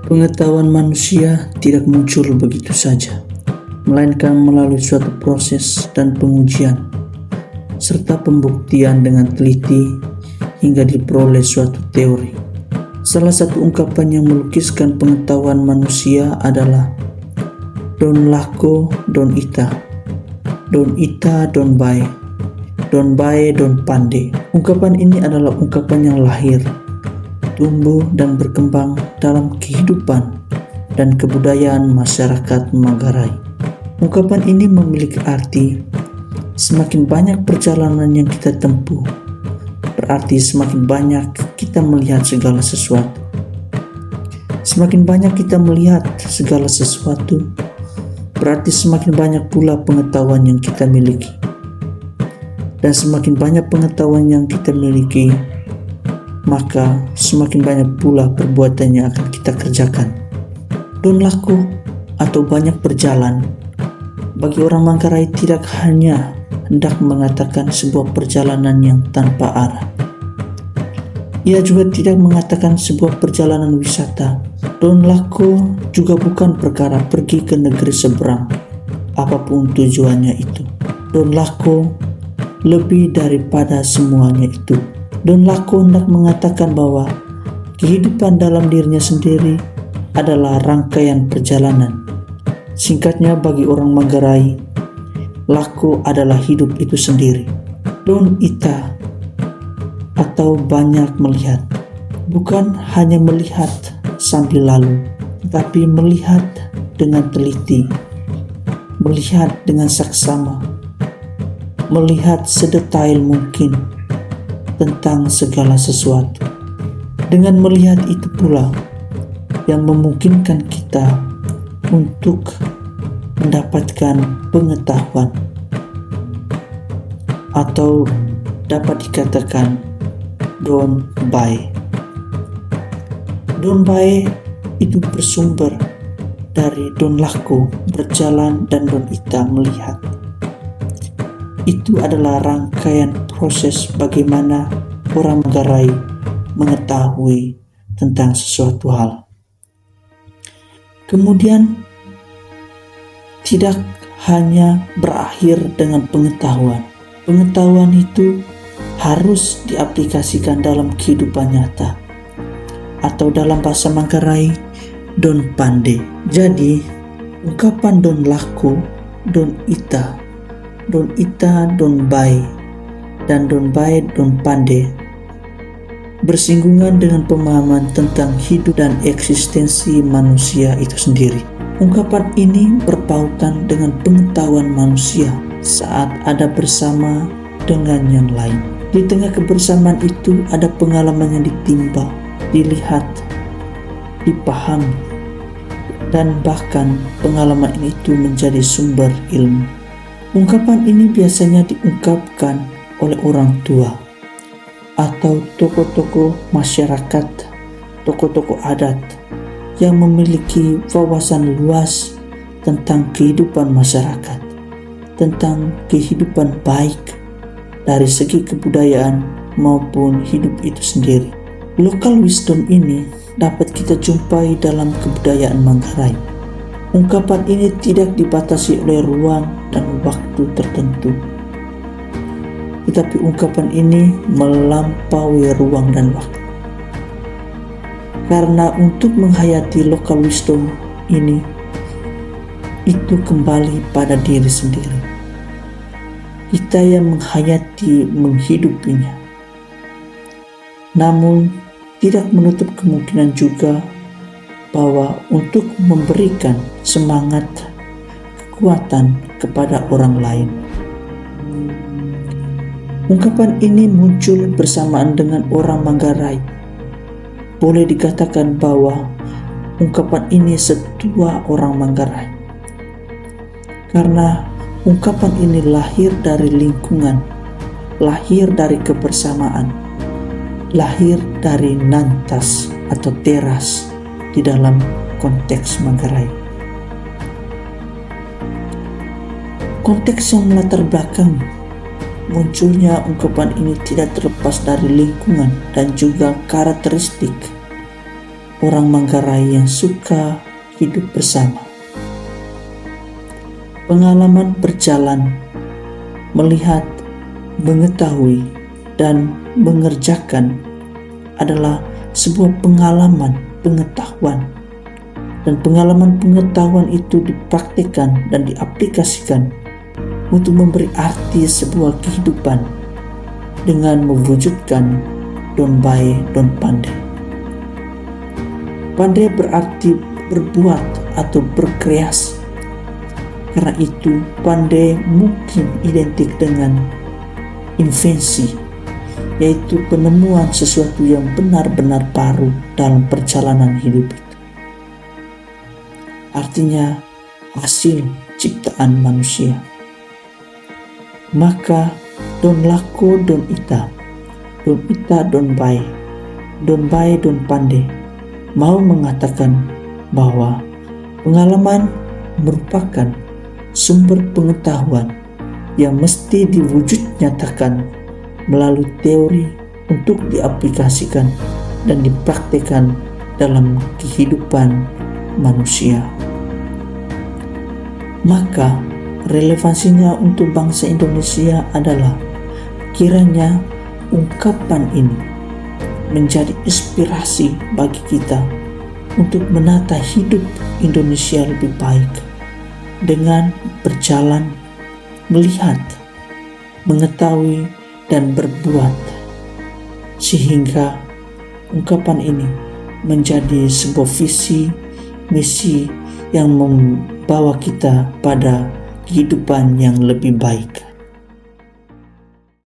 Pengetahuan manusia tidak muncul begitu saja, melainkan melalui suatu proses dan pengujian, serta pembuktian dengan teliti hingga diperoleh suatu teori. Salah satu ungkapan yang melukiskan pengetahuan manusia adalah Don lako, don ita don bae, don bae don pande. Ungkapan ini adalah ungkapan yang lahir, tumbuh dan berkembang dalam kehidupan dan kebudayaan masyarakat Manggarai. Ungkapan ini memiliki arti semakin banyak perjalanan yang kita tempuh, berarti semakin banyak kita melihat segala sesuatu. Semakin banyak kita melihat segala sesuatu, berarti semakin banyak pula pengetahuan yang kita miliki. Dan semakin banyak pengetahuan yang kita miliki, maka semakin banyak pula perbuatan yang akan kita kerjakan. Don lako atau banyak berjalan bagi orang Manggarai tidak hanya hendak mengatakan sebuah perjalanan yang tanpa arah. Ia juga tidak mengatakan sebuah perjalanan wisata. Don lako juga bukan perkara pergi ke negeri seberang, apapun tujuannya itu. Don lako lebih daripada semuanya itu. Don lako hendak mengatakan bahwa kehidupan dalam dirinya sendiri adalah rangkaian perjalanan. Singkatnya, bagi orang Manggarai, lako adalah hidup itu sendiri. Don ita atau banyak melihat, bukan hanya melihat sambil lalu, tetapi melihat dengan teliti, melihat dengan saksama, melihat sedetail mungkin tentang segala sesuatu. Dengan melihat itu pula yang memungkinkan kita untuk mendapatkan pengetahuan, atau dapat dikatakan don bae. Don bae itu bersumber dari don lako, berjalan, dan don ita, melihat. Itu adalah rangkaian proses bagaimana orang Manggarai mengetahui tentang sesuatu hal. Kemudian tidak hanya berakhir dengan pengetahuan. Pengetahuan itu harus diaplikasikan dalam kehidupan nyata, atau dalam bahasa Manggarai, don pande. Jadi, ungkapan don lako, don ita, don bae, dan don bae don pande bersinggungan dengan pemahaman tentang hidup dan eksistensi manusia itu sendiri. Ungkapan ini berpautan dengan pengetahuan manusia saat ada bersama dengan yang lain. Di tengah kebersamaan itu ada pengalaman yang ditimba, dilihat, dipahami, dan bahkan pengalaman itu menjadi sumber ilmu. Ungkapan ini biasanya diungkapkan oleh orang tua atau tokoh-tokoh masyarakat, tokoh-tokoh adat yang memiliki wawasan luas tentang kehidupan masyarakat, tentang kehidupan baik dari segi kebudayaan maupun hidup itu sendiri. Local wisdom ini dapat kita jumpai dalam kebudayaan Manggarai. Ungkapan ini tidak dibatasi oleh ruang dan waktu tertentu, tetapi ungkapan ini melampaui ruang dan waktu. Karena untuk menghayati local wisdom ini, itu kembali pada diri sendiri. Kita yang menghayati, menghidupinya. Namun, tidak menutup kemungkinan juga bahwa untuk memberikan semangat, kekuatan kepada orang lain. Ungkapan ini muncul bersamaan dengan orang Manggarai. Boleh dikatakan bahwa ungkapan ini setua orang Manggarai. Karena ungkapan ini lahir dari lingkungan, lahir dari kebersamaan, lahir dari nantas atau teras di dalam konteks Manggarai. Konteks yang melatar belakang munculnya ungkapan ini tidak terlepas dari lingkungan dan juga karakteristik orang Manggarai yang suka hidup bersama. Pengalaman berjalan, melihat, mengetahui, dan mengerjakan adalah sebuah pengalaman pengetahuan, dan pengalaman pengetahuan itu dipraktikkan dan diaplikasikan untuk memberi arti sebuah kehidupan dengan mewujudkan don bae don pandai. Pandai berarti berbuat atau berkreasi. Karena itu pandai mungkin identik dengan invensi, yaitu penemuan sesuatu yang benar-benar baru dalam perjalanan hidup itu. Artinya hasil ciptaan manusia. Maka don lako don ita don bae don pandai mau mengatakan bahwa pengalaman merupakan sumber pengetahuan yang mesti diwujud nyatakan melalui teori untuk diaplikasikan dan dipraktikkan dalam kehidupan manusia. Maka relevansinya untuk bangsa Indonesia adalah kiranya ungkapan ini menjadi inspirasi bagi kita untuk menata hidup Indonesia lebih baik dengan berjalan, melihat, mengetahui, dan berbuat, sehingga ungkapan ini menjadi sebuah visi, misi yang membawa kita pada kehidupan yang lebih baik.